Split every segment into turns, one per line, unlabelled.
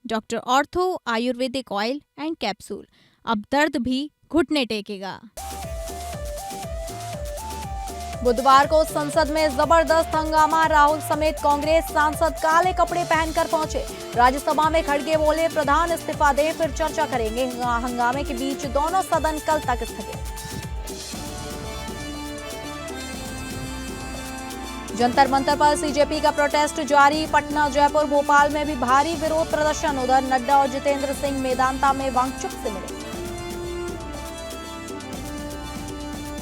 Doctor ortho Ayurvedic oil and capsule, अब दर्द भी घुटने टेकेगा।
बुधवार को संसद में जबरदस्त हंगामा, राहुल समेत कांग्रेस सांसद काले कपड़े पहनकर पहुंचे। राज्यसभा में खड़गे बोले, प्रधान इस्तीफा दें फिर चर्चा करेंगे। हंगामे के बीच दोनों सदन कल तक स्थगित। जंतर मंतर पर सीजेपी का प्रोटेस्ट जारी, पटना, जयपुर, भोपाल में भी भारी विरोध प्रदर्शन। उधर नड्डा और जितेंद्र सिंह मेदांता में वांगचुक से मिले।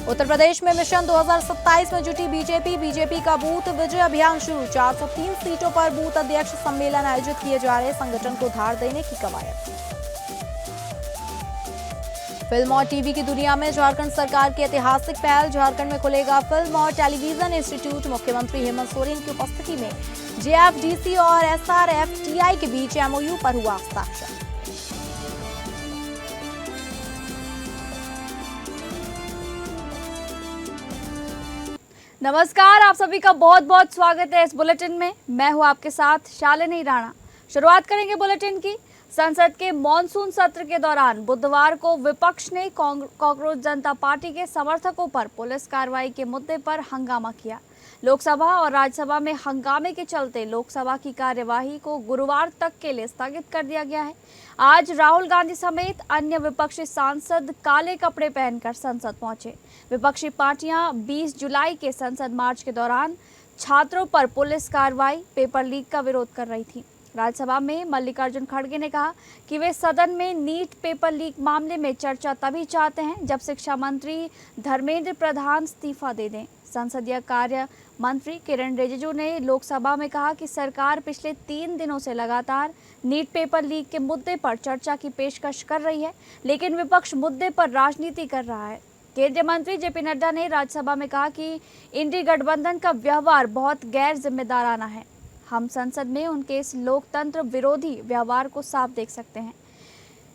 उत्तर प्रदेश में मिशन 2027 में जुटी बीजेपी का बूथ विजय अभियान शुरू। 403 सीटों पर बूथ अध्यक्ष सम्मेलन आयोजित किए जा रहे, संगठन को धार देने की कवायद। फिल्म और टीवी की दुनिया में झारखंड सरकार की ऐतिहासिक पहल, झारखंड में खुलेगा फिल्म और टेलीविजन इंस्टीट्यूट। मुख्यमंत्री हेमंत सोरेन की उपस्थिति में जेएफडीसी और एसआरएफटीआई के बीच एमओयू पर हुआ हस्ताक्षर।
नमस्कार, आप सभी का बहुत बहुत स्वागत है इस बुलेटिन में। मैं हूं आपके साथ शालिनी राणा। शुरुआत करेंगे बुलेटिन की। संसद के मॉनसून सत्र के दौरान बुधवार को विपक्ष ने कॉकरोच जनता पार्टी के समर्थकों पर पुलिस कार्रवाई के मुद्दे पर हंगामा किया। लोकसभा और राज्यसभा में हंगामे के चलते लोकसभा की कार्यवाही को गुरुवार तक के लिए स्थगित कर दिया गया है। आज राहुल गांधी समेत अन्य विपक्षी सांसद काले कपड़े पहनकर संसद पहुंचे। विपक्षी पार्टियां 20 जुलाई के संसद मार्च के दौरान छात्रों पर पुलिस कार्रवाई, पेपर लीक का विरोध कर रही थी। राज्यसभा में मल्लिकार्जुन खड़गे ने कहा कि वे सदन में नीट पेपर लीक मामले में चर्चा तभी चाहते हैं जब शिक्षा मंत्री धर्मेंद्र प्रधान इस्तीफा दे दें। संसदीय कार्य मंत्री किरण रिजिजू ने लोकसभा में कहा कि सरकार पिछले 3 दिनों से लगातार नीट पेपर लीक के मुद्दे पर चर्चा की पेशकश कर रही है, लेकिन विपक्ष मुद्दे पर राजनीति कर रहा है। केंद्रीय मंत्री जेपी नड्डा ने राज्यसभा में कहा कि इंडी गठबंधन का व्यवहार बहुत गैर जिम्मेदाराना है। हम संसद में उनके इस लोकतंत्र विरोधी व्यवहार को साफ देख सकते हैं।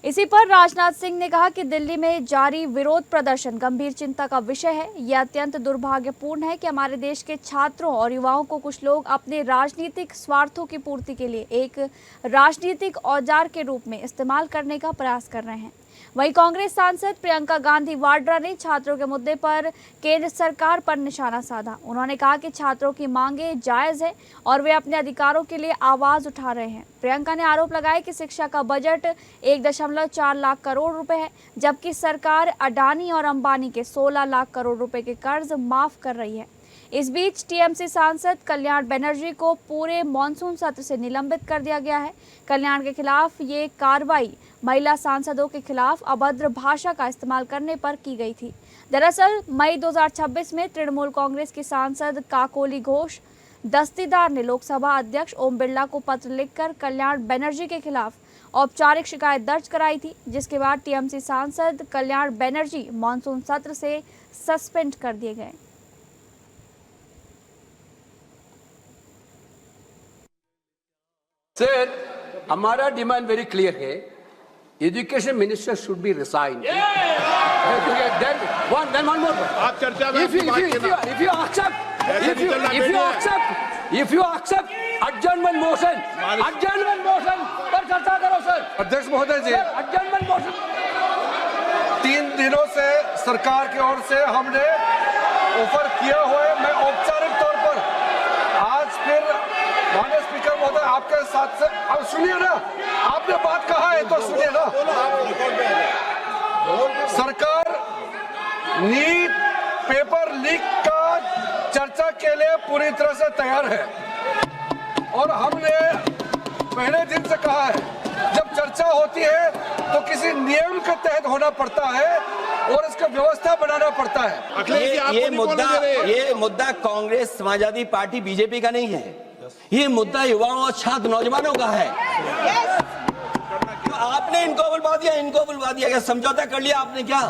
इसी पर राजनाथ सिंह ने कहा कि दिल्ली में जारी विरोध प्रदर्शन गंभीर चिंता का विषय है। यह अत्यंत दुर्भाग्यपूर्ण है कि हमारे देश के छात्रों और युवाओं को कुछ लोग अपने राजनीतिक स्वार्थों की पूर्ति के लिए एक राजनीतिक औजार के रूप में इस्तेमाल करने का प्रयास कर रहे हैं। वहीं कांग्रेस सांसद प्रियंका गांधी वाड्रा ने छात्रों के मुद्दे पर केंद्र सरकार पर निशाना साधा। उन्होंने कहा कि छात्रों की मांगें जायज है और वे अपने अधिकारों के लिए आवाज उठा रहे हैं। प्रियंका ने आरोप लगाया कि शिक्षा का बजट 1.4 लाख करोड़ रुपए है, जबकि सरकार अडानी और अंबानी के 16 लाख करोड़ रुपए के कर्ज माफ कर रही है। इस बीच टीएमसी सांसद कल्याण बनर्जी को पूरे मॉनसून सत्र से निलंबित कर दिया गया है। कल्याण के खिलाफ ये कार्रवाई महिला सांसदों के खिलाफ अभद्र भाषा का इस्तेमाल करने पर की गई थी। दरअसल मई 2026 में तृणमूल कांग्रेस की सांसद काकोली घोष दस्तीदार ने लोकसभा अध्यक्ष ओम बिरला को पत्र लिखकर कल्याण बनर्जी के खिलाफ औपचारिक शिकायत दर्ज कराई थी, जिसके बाद टीएमसी सांसद कल्याण बनर्जी मॉनसून सत्र से सस्पेंड कर दिए गए।
सर, हमारा डिमांड वेरी क्लियर है, education minister should be resign.
आप चर्चा में
if you accept adjournment motion पर चर्चा करो सर।
अध्यक्ष महोदय जी,
adjournment motion
3 दिनों से सरकार की ओर से हमने ऑफर किया हुआ है। मैं औपचारिक तौर पर आज फिर माननीय स्पीकर महोदय आपके साथ से, अब सुनिए ना, आपने बात कहा है तो सुनिए ना। सरकार नीट पेपर लीक का चर्चा के लिए पूरी तरह से तैयार है और हमने पहले दिन से कहा है, जब चर्चा होती है तो किसी नियम के तहत होना पड़ता है और इसका व्यवस्था बनाना पड़ता है।
ये मुद्दा कांग्रेस, समाजवादी पार्टी, बीजेपी का नहीं है। ये मुद्दा युवाओं और छात्र नौजवानों का है। तो आपने इनको बुलवा दिया, क्या समझौता कर लिया आपने क्या?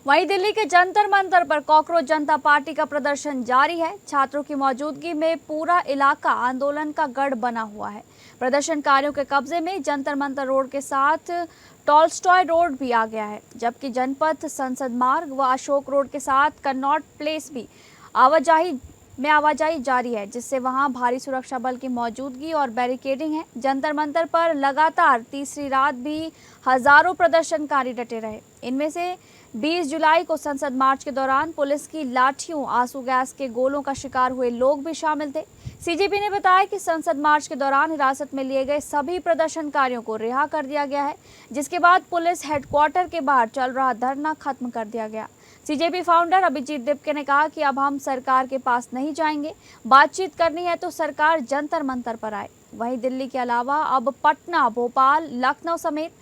वहीं दिल्ली के जंतर मंतर पर कॉकरोच जनता पार्टी का प्रदर्शन जारी है। छात्रों की मौजूदगी में पूरा इलाका आंदोलन का गढ़ बना हुआ है। प्रदर्शनकारियों के कब्जे में जंतर मंतर रोड के साथ टॉलस्टॉय रोड भी आ गया है, जबकि जनपथ, संसद मार्ग व अशोक रोड के साथ कन्नॉट प्लेस भी आवाजाही में आवाजाही जारी है, जिससे वहां भारी सुरक्षा बल की मौजूदगी और बैरिकेडिंग है। जंतर मंतर पर लगातार तीसरी रात भी हजारों प्रदर्शनकारी डटे रहे। इनमें से 20 जुलाई को संसद मार्च के दौरान पुलिस की लाठियों, आंसू गैस के गोलों का शिकार हुए लोग भी शामिल थे। सीजेपी ने बताया कि संसद मार्च के दौरान हिरासत में लिए गए सभी प्रदर्शनकारियों को रिहा कर दिया गया है, जिसके बाद पुलिस हेडक्वार्टर के बाहर चल रहा धरना खत्म कर दिया गया। सीजेपी फाउंडर अभिजीत दिपके ने कहा कि अब हम सरकार के पास नहीं जाएंगे, बातचीत करनी है तो सरकार जंतर मंतर पर आए। वहीं दिल्ली के अलावा अब पटना, भोपाल, लखनऊ समेत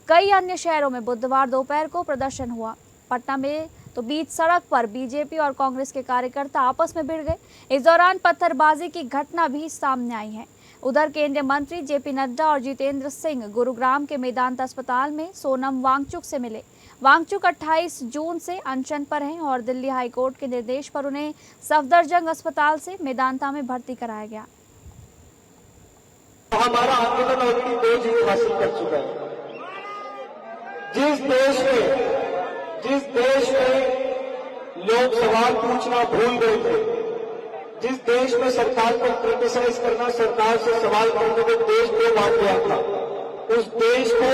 कई अन्य शहरों में बुधवार दोपहर को प्रदर्शन हुआ। पटना में तो बीच सड़क पर बीजेपी और कांग्रेस के कार्यकर्ता आपस में भिड़ गए। इस दौरान पत्थरबाजी की घटना भी सामने आई है। उधर केंद्रीय मंत्री जेपी नड्डा और जितेंद्र सिंह गुरुग्राम के मेदांता अस्पताल में सोनम वांगचुक से मिले। वांगचुक 28 जून से अनशन पर हैं और दिल्ली हाईकोर्ट के निर्देश पर उन्हें सफदरजंग अस्पताल से मेदांता में भर्ती कराया गया।
हमारा आंदोलन ऑलरेडी 2 जीत हासिल कर चुका है। जिस देश में लोग सवाल पूछना भूल गए थे, जिस देश में सरकार को क्रिटिसाइज करना, सरकार से सवाल करने को देश को बांट गया था, उस देश को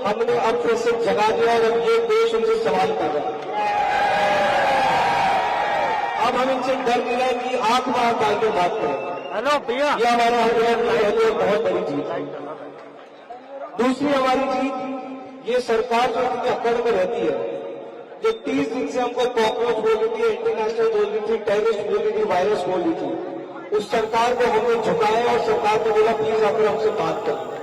हमने अब फिर से जगा दिया और अब ये देश उनसे सवाल कर रहा है। अब हम इनसे डर मिला है कि आंख में आंख डाल के बात करें। हेलो भैया, यह हमारा आंदोलन बहुत बड़ी जीत है। दूसरी हमारी जीत, ये सरकार जो इनके अकड़ में रहती है, जो 30 दिन से हमको कॉकरोच बोल रही थी, इंटरनेशनल बोल रही थी, टेररिस्ट बोल रही थी, वायरस बोल रही थी, उस सरकार को हमने झुकाया और सरकार को बोला प्लीज आकर हमसे बात करें।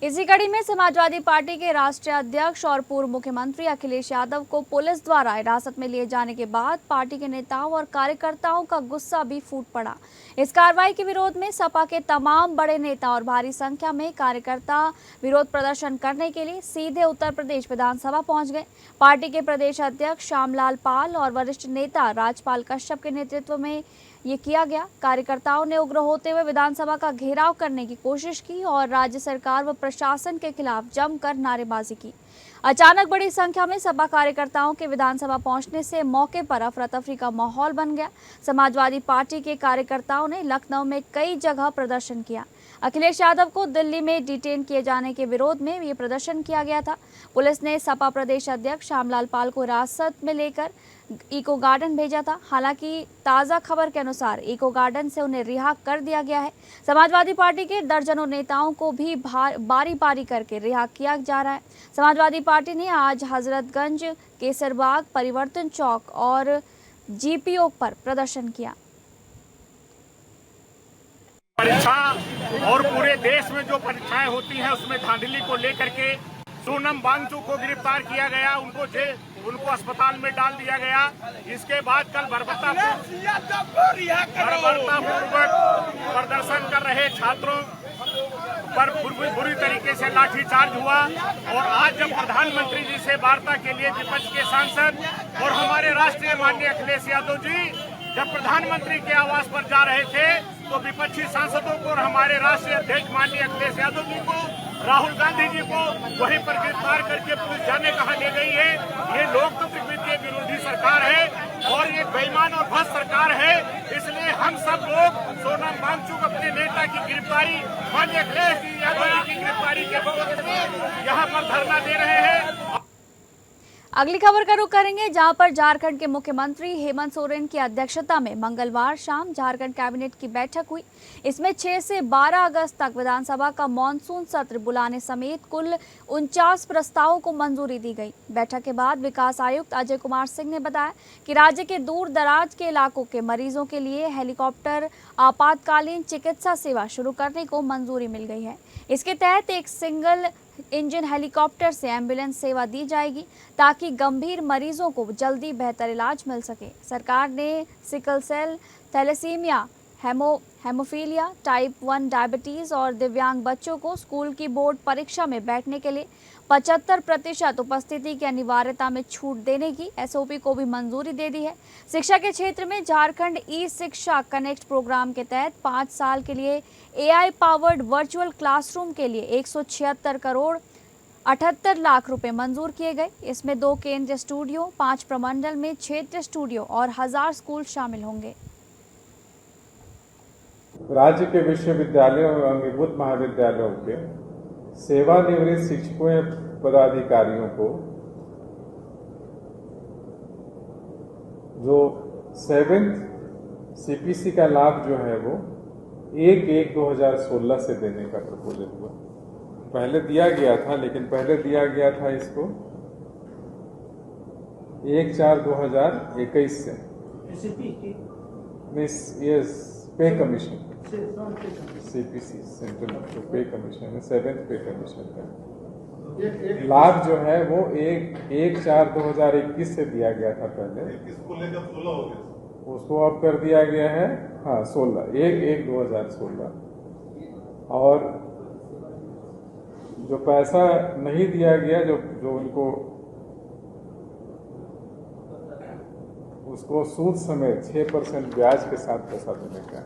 इसी कड़ी में समाजवादी पार्टी के राष्ट्रीय अध्यक्ष और पूर्व मुख्यमंत्री अखिलेश यादव को पुलिस द्वारा हिरासत में लिए जाने के बाद पार्टी के नेताओं और कार्यकर्ताओं का गुस्सा भी फूट पड़ा। इस कार्रवाई के विरोध में सपा के तमाम बड़े नेता और भारी संख्या में कार्यकर्ता विरोध प्रदर्शन करने के लिए सीधे उत्तर प्रदेश विधानसभा पहुंच गए। पार्टी के प्रदेश अध्यक्ष श्यामलाल पाल और वरिष्ठ नेता राजपाल कश्यप के नेतृत्व में ये किया गया। कार्यकर्ताओं ने उग्र होते हुए विधानसभा का घेराव करने की कोशिश की और राज्य सरकार व प्रशासन के खिलाफ जमकर नारेबाजी की। अचानक बड़ी संख्या में सपा कार्यकर्ताओं के विधानसभा पहुंचने से मौके पर अफरा तफरी का माहौल बन गया। समाजवादी पार्टी के कार्यकर्ताओं ने लखनऊ में कई जगह प्रदर्शन किया। अखिलेश यादव को दिल्ली में डिटेन किए जाने के विरोध में ये प्रदर्शन किया गया था। पुलिस ने सपा प्रदेश अध्यक्ष श्यामलाल पाल को हिरासत में लेकर इको गार्डन भेजा था। हालांकि ताज़ा खबर के अनुसार इको गार्डन से उन्हें रिहा कर दिया गया है। समाजवादी पार्टी के दर्जनों नेताओं को भी बारी बारी करके रिहा किया जा रहा है। समाजवादी पार्टी ने आज हजरतगंज, केसरबाग, परिवर्तन चौक और जीपीओ पर प्रदर्शन किया।
परीक्षा और पूरे देश में जो परीक्षाएं होती हैं उसमें धांधली को लेकर के सोनम वांगचुक को गिरफ्तार किया गया, उनको अस्पताल में डाल दिया गया। इसके बाद कल बर्बरतापूर्वक प्रदर्शन कर रहे छात्रों पर बुरी तरीके से लाठीचार्ज हुआ और आज जब प्रधानमंत्री जी से वार्ता के लिए विपक्ष के सांसद और हमारे राष्ट्रीय माननीय अखिलेश यादव जी जब प्रधानमंत्री के आवास पर जा रहे थे तो विपक्षी सांसदों को और हमारे राष्ट्रीय अध्यक्ष माननीय अखिलेश यादव जी को, राहुल गांधी जी को वहीं पर गिरफ्तार करके पुलिस जाने कहा ले गई है। ये लोकतंत्र के विरोधी सरकार है और ये बेईमान और भ्रष्ट सरकार है। इसलिए हम सब लोग सोनम वांगचुक अपने नेता की गिरफ्तारी, माननीय अखिलेश यादव जी की गिरफ्तारी के विरोध में यहाँ पर धरना दे रहे हैं।
अगली खबर का रुख करेंगे, जहां पर झारखंड के मुख्यमंत्री हेमंत सोरेन की अध्यक्षता में मंगलवार शाम झारखंड कैबिनेट की बैठक हुई। इसमें 6 से 12 अगस्त तक विधानसभा का मॉनसून सत्र बुलाने समेत कुल 49 प्रस्तावों को मंजूरी दी गई। बैठक के बाद विकास आयुक्त अजय कुमार सिंह ने बताया कि राज्य के दूर दराज के इलाकों के मरीजों के लिए हेलीकॉप्टर आपातकालीन चिकित्सा सेवा शुरू करने को मंजूरी मिल गई है। इसके तहत एक सिंगल इंजन हेलीकॉप्टर से एम्बुलेंस सेवा दी जाएगी ताकि गंभीर मरीजों को जल्दी बेहतर इलाज मिल सके। सरकार ने sickle cell, thalassaemia, haemophilia, type 1 diabetes और दिव्यांग बच्चों को स्कूल की बोर्ड परीक्षा में बैठने के लिए 75% उपस्थिति की अनिवार्यता में छूट देने की एसओपी को भी मंजूरी दे दी है। शिक्षा के क्षेत्र में झारखंड ई शिक्षा कनेक्ट प्रोग्राम के तहत 5 साल के लिए AI पावर्ड वर्चुअल क्लासरूम के लिए 176 करोड़ 78 लाख रुपए मंजूर किए गए। इसमें 2 केंद्रीय स्टूडियो, 5 प्रमंडल में क्षेत्रीय स्टूडियो और 1000 स्कूल शामिल होंगे।
राज्य के विश्वविद्यालयों एवं अंगीभूत महाविद्यालयों के सेवानिवृत्त शिक्षकों एवं पदाधिकारियों को जो 7th CPC का लाभ जो है वो 1/1/2016 से देने का प्रपोजल हुआ। पहले दिया गया था, लेकिन पहले दिया गया था इसको 1/4/2021 से। ये पे कमीशन CPC सेंट्रल पे कमीशन है, 7th पे कमीशन का लाभ जो है वो 1/4/2021 से दिया गया था पहले,
इसको लेकर 16 हो गया,
उसको अब कर दिया गया है 16 1/1/2016। और जो पैसा नहीं दिया गया, जो उनको उसको सूद समेत 6% ब्याज के साथ पैसा देने का।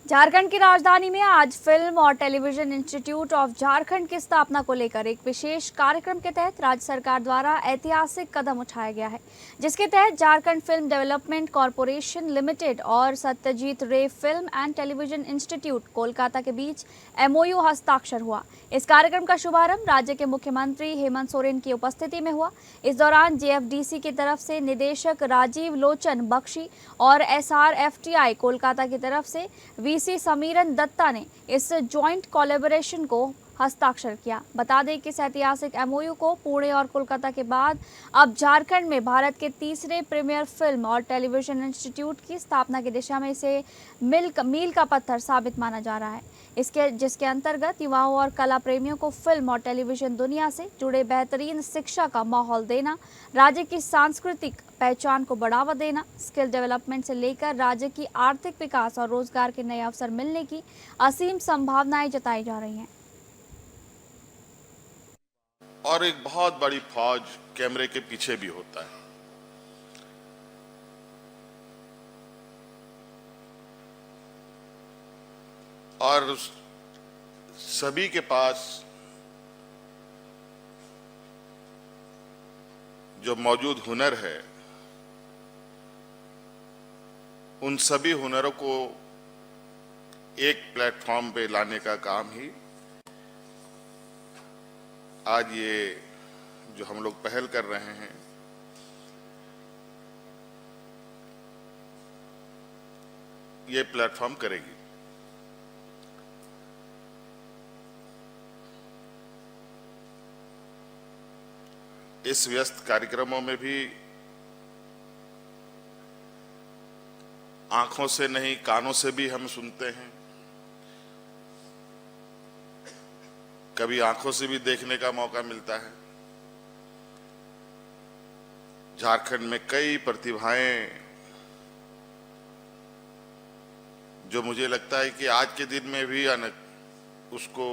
झारखंड की राजधानी में आज फिल्म और टेलीविजन इंस्टीट्यूट ऑफ झारखंड की स्थापना को लेकर एक विशेष कार्यक्रम के तहत राज्य सरकार द्वारा ऐतिहासिक कदम उठाया गया है, जिसके तहत Jharkhand film development corporation limited और सत्यजीत रे film and television institute Kolkata के बीच MOU हस्ताक्षर हुआ। इस कार्यक्रम का शुभारंभ राज्य के मुख्यमंत्री हेमंत सोरेन की उपस्थिति में हुआ। इस दौरान JFDC की तरफ से निदेशक राजीव लोचन बख्शी और SRFTI कोलकाता की तरफ से VC समीरन दत्ता ने इस ज्वाइंट कोलैबोरेशन को हस्ताक्षर किया। बता दें कि इस ऐतिहासिक MOU को पुणे और कोलकाता के बाद अब झारखंड में भारत के तीसरे प्रीमियर फिल्म और टेलीविजन इंस्टीट्यूट की स्थापना की दिशा में इसे मील का पत्थर साबित माना जा रहा है। जिसके अंतर्गत युवाओं और कला प्रेमियों को फिल्म और टेलीविजन दुनिया से जुड़े बेहतरीन शिक्षा का माहौल देना, राज्य की सांस्कृतिक पहचान को बढ़ावा देना, स्किल डेवलपमेंट से लेकर राज्य की आर्थिक विकास और रोजगार के नए अवसर मिलने की असीम संभावनाएं जताई जा रही हैं।
और एक बहुत बड़ी फौज कैमरे के पीछे भी होता है। और सभी के पास जो मौजूद हुनर है, उन सभी हुनरों को एक प्लेटफॉर्म पे लाने का काम ही आज ये जो हम लोग पहल कर रहे हैं, ये प्लेटफॉर्म करेगी। इस व्यस्त कार्यक्रमों में भी आंखों से नहीं, कानों से भी हम सुनते हैं, कभी आंखों से भी देखने का मौका मिलता है। झारखंड में कई प्रतिभाएं जो मुझे लगता है कि आज के दिन में भी उसको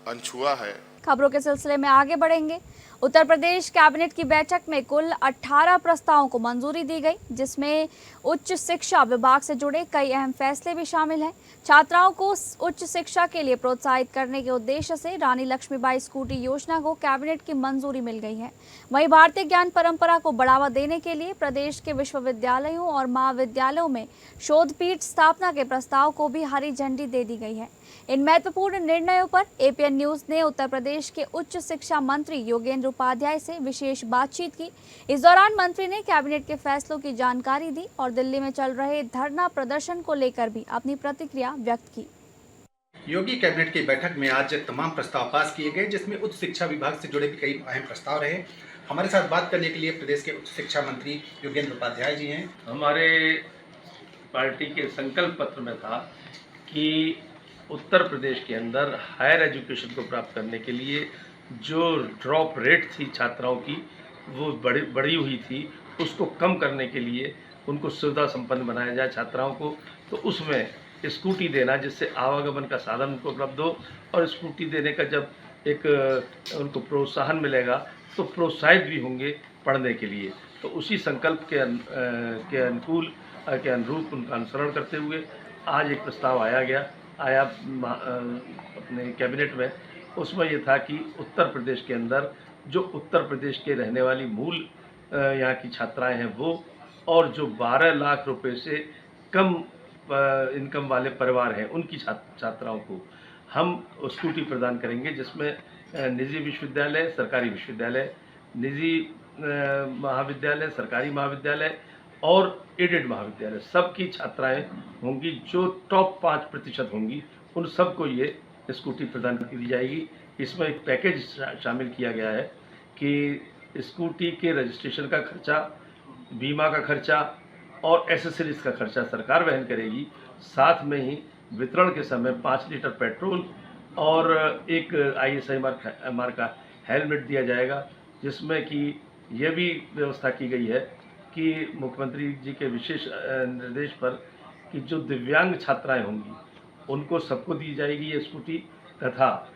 अनछुआ है।
खबरों के सिलसिले में आगे बढ़ेंगे। उत्तर प्रदेश कैबिनेट की बैठक में कुल 18 प्रस्तावों को मंजूरी दी गई, जिसमें उच्च शिक्षा विभाग से जुड़े कई अहम फैसले भी शामिल हैं। छात्राओं को उच्च शिक्षा के लिए प्रोत्साहित करने के उद्देश्य से रानी लक्ष्मीबाई स्कूटी योजना को कैबिनेट की मंजूरी मिल गई है। वहीं भारतीय ज्ञान परंपरा को बढ़ावा देने के लिए प्रदेश के विश्वविद्यालयों और महाविद्यालयों में शोध पीठ स्थापना के प्रस्ताव को भी हरी झंडी दे दी गई है। इन महत्वपूर्ण निर्णयों पर APN न्यूज ने उत्तर प्रदेश के उच्च शिक्षा मंत्री योगेंद्र उपाध्याय से विशेष बातचीत की। इस दौरान मंत्री ने कैबिनेट के फैसलों की जानकारी दी और दिल्ली में चल रहे धरना प्रदर्शन को लेकर भी अपनी प्रतिक्रिया व्यक्त की।
योगी कैबिनेट की बैठक में आज तमाम प्रस्ताव पास किए गए, जिसमें उच्च शिक्षा विभाग से जुड़े भी कई अहम प्रस्ताव रहे। हमारे साथ बात करने के लिए प्रदेश के उच्च शिक्षा मंत्री योगेंद्र उपाध्याय जी हैं।
हमारे पार्टी के संकल्प पत्र में था कि उत्तर प्रदेश के अंदर हायर एजुकेशन को प्राप्त करने के लिए जो ड्रॉप रेट थी छात्राओं की, वो बढ़ी हुई थी, उसको कम करने के लिए उनको सुविधा संपन्न बनाया जाए छात्राओं को। तो उसमें स्कूटी देना, जिससे आवागमन का साधन उनको उपलब्ध हो, और स्कूटी देने का जब एक उनको प्रोत्साहन मिलेगा तो प्रोत्साहित भी होंगे पढ़ने के लिए। तो उसी संकल्प के अनुरूप उनका अनुसरण करते हुए आज एक प्रस्ताव आया अपने कैबिनेट में। उसमें ये था कि उत्तर प्रदेश के अंदर जो उत्तर प्रदेश के रहने वाली मूल यहाँ की छात्राएं हैं वो, और जो 12 लाख रुपए से कम इनकम वाले परिवार हैं उनकी छात्राओं को हम स्कूटी प्रदान करेंगे, जिसमें निजी विश्वविद्यालय, सरकारी विश्वविद्यालय, निजी महाविद्यालय, सरकारी महाविद्यालय और एडेड महाविद्यालय सबकी छात्राएं होंगी। जो टॉप 5% होंगी उन सबको ये स्कूटी प्रदान की जाएगी। इसमें एक पैकेज शामिल किया गया है कि स्कूटी के रजिस्ट्रेशन का खर्चा, बीमा का खर्चा और एसेसरीज का खर्चा सरकार वहन करेगी। साथ में ही वितरण के समय 5 लीटर पेट्रोल और एक ISI का हेलमेट दिया जाएगा, जिसमें कि यह भी व्यवस्था की गई है कि मुख्यमंत्री जी के विशेष निर्देश पर कि जो दिव्यांग छात्राएं होंगी उनको सबको दी जाएगी ये स्कूटी, तथा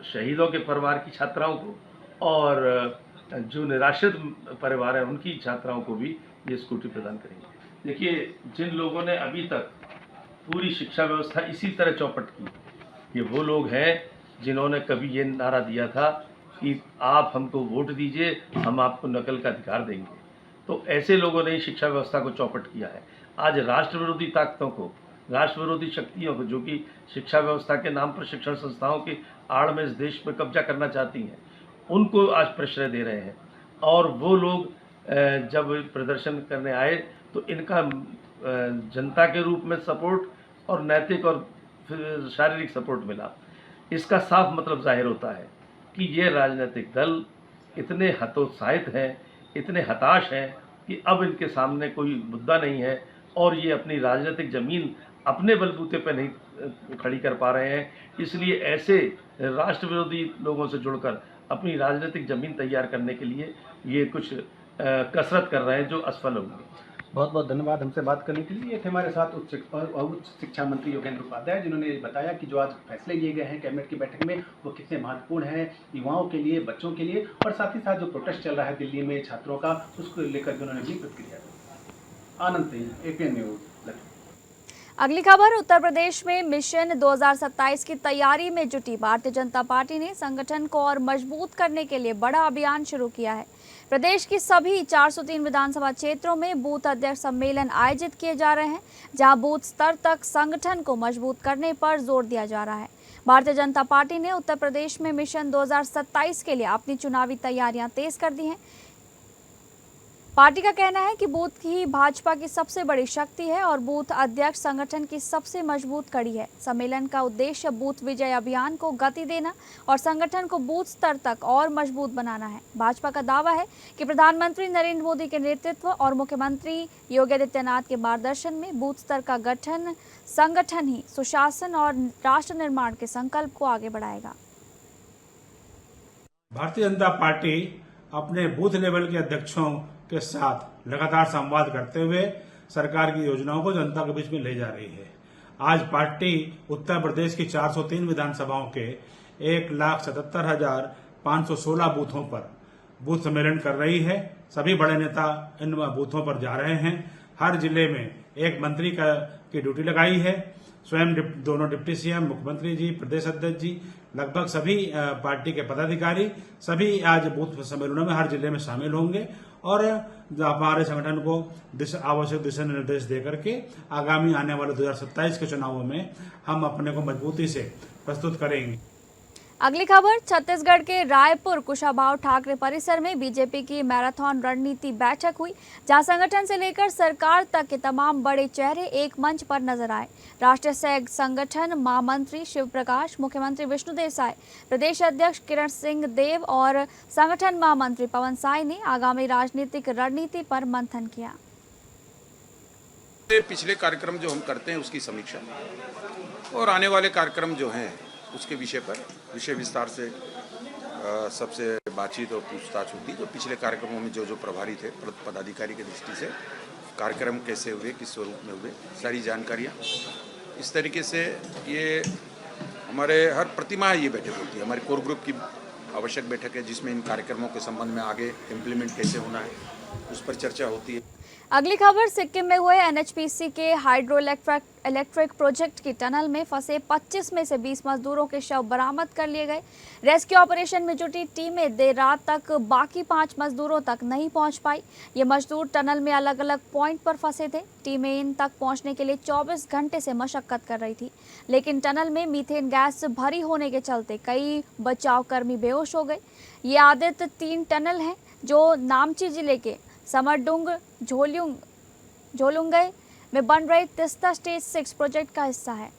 शहीदों के परिवार की छात्राओं को और जो निराश्रित परिवार हैं उनकी छात्राओं को भी ये स्कूटी प्रदान करेंगे। देखिए, जिन लोगों ने अभी तक पूरी शिक्षा व्यवस्था इसी तरह चौपट की, ये वो लोग हैं जिन्होंने कभी ये नारा दिया था कि आप हमको वोट दीजिए, हम आपको नकल का अधिकार देंगे। तो ऐसे लोगों ने ही शिक्षा व्यवस्था को चौपट किया है। आज राष्ट्र विरोधी ताकतों को, राष्ट्र विरोधी शक्तियों को, जो कि शिक्षा व्यवस्था के नाम पर शिक्षण संस्थाओं के आड़ में इस देश में कब्जा करना चाहती हैं, उनको आज प्रश्रय दे रहे हैं। और वो लोग जब प्रदर्शन करने आए तो इनका जनता के रूप में सपोर्ट और नैतिक और शारीरिक सपोर्ट मिला। इसका साफ मतलब जाहिर होता है कि ये राजनीतिक दल इतने हतोत्साहित हैं, इतने हताश हैं कि अब इनके सामने कोई मुद्दा नहीं है और ये अपनी राजनीतिक ज़मीन अपने बलबूते पर नहीं खड़ी कर पा रहे हैं। इसलिए ऐसे राष्ट्र विरोधी लोगों से जुड़कर अपनी राजनीतिक ज़मीन तैयार करने के लिए ये कुछ कसरत कर रहे हैं जो असफल होंगे।
बहुत बहुत धन्यवाद हमसे बात करने के लिए। ये थे हमारे साथ उच्च शिक्षा मंत्री योगेंद्र उपाध्याय, जिन्होंने बताया कि जो आज फैसले लिए गए हैं कैबिनेट की बैठक में वो कितने महत्वपूर्ण हैं युवाओं के लिए, बच्चों के लिए, और साथ ही साथ जो प्रोटेस्ट चल रहा है दिल्ली में छात्रों का, उसको लेकर भी उन्होंने भी प्रतिक्रिया दी। Anand Singh, APN news.
अगली खबर, उत्तर प्रदेश में मिशन 2027 की तैयारी में जुटी भारतीय जनता पार्टी ने संगठन को और मजबूत करने के लिए बड़ा अभियान शुरू किया है। प्रदेश की सभी 403 विधानसभा क्षेत्रों में बूथ अध्यक्ष सम्मेलन आयोजित किए जा रहे हैं, जहां बूथ स्तर तक संगठन को मजबूत करने पर जोर दिया जा रहा है। भारतीय जनता पार्टी ने उत्तर प्रदेश में मिशन 2027 के लिए अपनी चुनावी तैयारियां तेज कर दी हैं। पार्टी का कहना है कि बूथ ही भाजपा की सबसे बड़ी शक्ति है और बूथ अध्यक्ष संगठन की सबसे मजबूत कड़ी है। सम्मेलन का उद्देश्य बूथ विजय अभियान को गति देना और संगठन को बूथ स्तर तक और मजबूत बनाना है। भाजपा का दावा है कि प्रधानमंत्री नरेंद्र मोदी के नेतृत्व और मुख्यमंत्री योगी आदित्यनाथ के मार्गदर्शन में बूथ स्तर का गठन संगठन ही सुशासन और राष्ट्र निर्माण के संकल्प को आगे बढ़ाएगा।
भारतीय जनता पार्टी अपने बूथ लेवल के अध्यक्षों के साथ लगातार संवाद करते हुए सरकार की योजनाओं को जनता के बीच में ले जा रही है। आज पार्टी उत्तर प्रदेश की 403 विधानसभाओं के 1,77,516 बूथों पर बूथ सम्मेलन कर रही है। सभी बड़े नेता इन बूथों पर जा रहे हैं। हर जिले में एक मंत्री की ड्यूटी लगाई है। स्वयं दोनों डिप्टी CM, मुख्यमंत्री जी, प्रदेश अध्यक्ष जी, लगभग सभी पार्टी के पदाधिकारी सभी आज बूथ सम्मेलनों में हर जिले में शामिल होंगे और हमारे संगठन को आवश्यक दिशा निर्देश देकर के आगामी आने वाले 2027 के चुनावों में हम अपने को मजबूती से प्रस्तुत करेंगे।
अगली खबर, छत्तीसगढ़ के रायपुर कुशाभाऊ ठाकरे परिसर में बीजेपी की मैराथन रणनीति बैठक हुई, जहां संगठन से लेकर सरकार तक के तमाम बड़े चेहरे एक मंच पर नजर आए। राष्ट्रीय संगठन महामंत्री शिव प्रकाश, मुख्यमंत्री विष्णु देसाई, प्रदेश अध्यक्ष किरण सिंह देव और संगठन महामंत्री पवन साय ने आगामी राजनीतिक रणनीति पर मंथन किया।
पिछले कार्यक्रम जो हम करते हैं उसकी समीक्षा और आने वाले कार्यक्रम जो हैं उसके विषय पर विषय विस्तार से सबसे बातचीत और पूछताछ होती। जो पिछले कार्यक्रमों में जो प्रभारी थे पदाधिकारी की दृष्टि से कार्यक्रम कैसे हुए, किस स्वरूप में हुए, सारी जानकारियाँ इस तरीके से ये हमारे हर प्रतिमाह ये बैठक होती है। हमारे कोर ग्रुप की आवश्यक बैठक है जिसमें इन कार्यक्रमों के संबंध में आगे इम्प्लीमेंट कैसे होना है उस पर चर्चा होती है।
अगली खबर सिक्किम में हुए एनएचपीसी के हाइड्रो इलेक्ट्रिक प्रोजेक्ट की टनल में फंसे 25 में से 20 मजदूरों के शव बरामद कर लिए गए। रेस्क्यू ऑपरेशन में जुटी टीमें देर रात तक बाकी 5 मजदूरों तक नहीं पहुंच पाई। ये मजदूर टनल में अलग अलग पॉइंट पर फंसे थे। टीमें इन तक पहुंचने के लिए 24 घंटे से मशक्कत कर रही थी, लेकिन टनल में मीथेन गैस भरी होने के चलते कई बचाव कर्मी बेहोश हो गए। ये आदित्य 3 टनल हैं जो नामची जिले के समरडुंग झोलुंगई में बन रहे तिस्ता स्टेज 6 प्रोजेक्ट का हिस्सा है।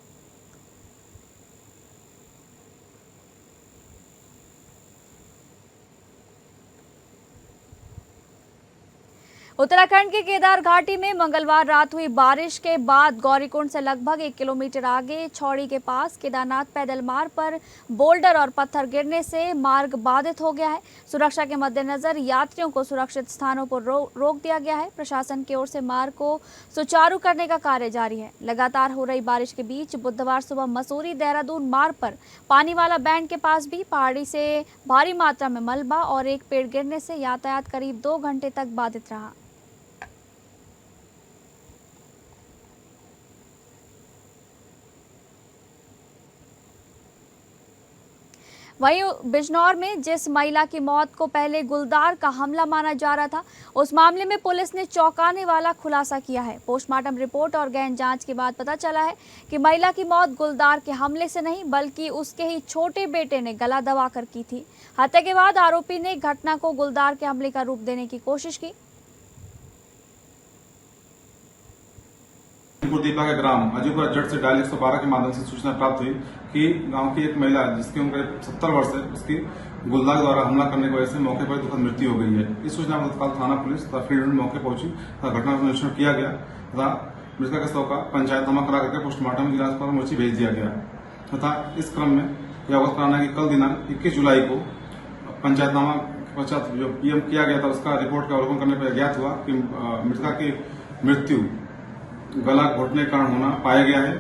उत्तराखंड के केदार घाटी में मंगलवार रात हुई बारिश के बाद गौरीकुंड से लगभग 1 किलोमीटर आगे छौड़ी के पास केदारनाथ पैदल मार्ग पर बोल्डर और पत्थर गिरने से मार्ग बाधित हो गया है। सुरक्षा के मद्देनजर यात्रियों को सुरक्षित स्थानों पर रोक दिया गया है। प्रशासन की ओर से मार्ग को सुचारू करने का कार्य जारी है। लगातार हो रही बारिश के बीच बुधवार सुबह मसूरी देहरादून मार्ग पर पानी वाला बैंड के पास भी पहाड़ी से भारी मात्रा में मलबा और एक पेड़ गिरने से यातायात करीब 2 घंटे तक बाधित रहा। वहीं बिजनौर में जिस महिला की मौत को पहले गुलदार का हमला माना जा रहा था, उस मामले में पुलिस ने चौंकाने वाला खुलासा किया है। पोस्टमार्टम रिपोर्ट और गहन जांच के बाद पता चला है कि महिला की मौत गुलदार के हमले से नहीं बल्कि उसके ही छोटे बेटे ने गला दबाकर की थी। हत्या के बाद आरोपी ने घटना को गुलदार के हमले का रूप देने की कोशिश की।
दीपा के ग्राम अजूपुरा जट से डायल 112 के माध्यम से सूचना प्राप्त हुई कि गांव की एक महिला जिसकी उम्र 70 वर्ष है, उसकी गुलदार द्वारा हमला करने की वजह से मौके पर दुखद मृत्यु हो गई है। इस सूचना पर तत्काल थाना पुलिस तथा फील्ड में मौके पहुंची तथा घटना का निरीक्षण किया गया तथा मृतका के शव का पंचायतनामा करा करके पोस्टमार्टम जिला अस्पताल मोची भेज दिया गया तथा इस क्रम में यह अवगत कराना है कि कल दिनांक 21 जुलाई को पंचायतनामा के पश्चात जो पीएम किया गया था उसका रिपोर्ट का अवलोकन करने पर ज्ञात हुआ कि मृतका की मृत्यु गला घोटने के कारण होना पाया गया है।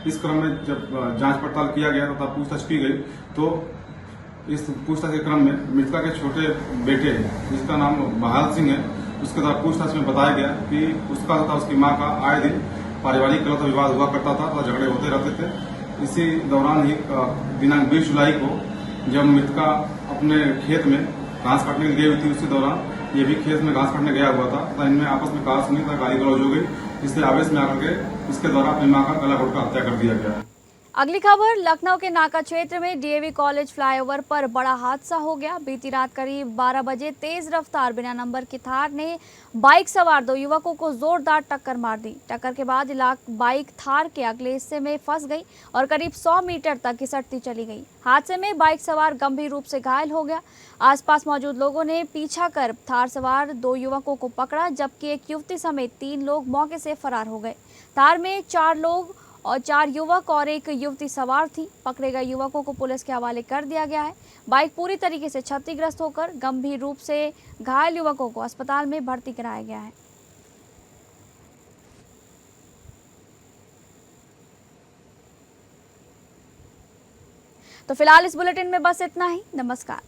इस क्रम में जब जांच पड़ताल किया गया तथा पूछताछ की गई तो इस पूछताछ के क्रम में मृतका के छोटे बेटे जिसका नाम बहाल सिंह है, उसके द्वारा पूछताछ में बताया गया कि उसका तथा उसकी मां का आए दिन पारिवारिक गलत विवाद हुआ करता था तथा झगड़े होते रहते थे। इसी दौरान ही दिनांक 20 जुलाई को जब मृतका अपने खेत में घास काटने के लिए गई हुई थी, उसी दौरान ये भी खेत में घास काटने गया हुआ था तथा इनमें आपस में कहा सुनी तथा गाली गलौज हो गई, जिससे आवेश में आकर के इसके द्वारा अपनी मां का गला घोटकर हत्या कर दिया गया।
अगली खबर लखनऊ के नाका क्षेत्र में डीएवी कॉलेज फ्लाईओवर पर बड़ा हादसा हो गया। बीती रात करीब 12 बजे तेज रफ्तार बिना नंबर की थार ने बाइक सवार 2 युवकों को जोरदार टक्कर मार दी। टक्कर के बाद बाइक थार के अगले हिस्से में फंस गई और करीब 100 मीटर तक घिसटती चली गई। हादसे में बाइक सवार गंभीर रूप से घायल हो गया। आसपास मौजूद लोगों ने पीछा कर थार सवार 2 युवकों को पकड़ा, जबकि एक युवती समेत 3 लोग मौके से फरार हो गए। थार में 4 लोग और 4 युवक और एक युवती सवार थी। पकड़े गए युवकों को पुलिस के हवाले कर दिया गया है। बाइक पूरी तरीके से क्षतिग्रस्त होकर गंभीर रूप से घायल युवकों को अस्पताल में भर्ती कराया गया है। तो फिलहाल इस बुलेटिन में बस इतना ही। नमस्कार।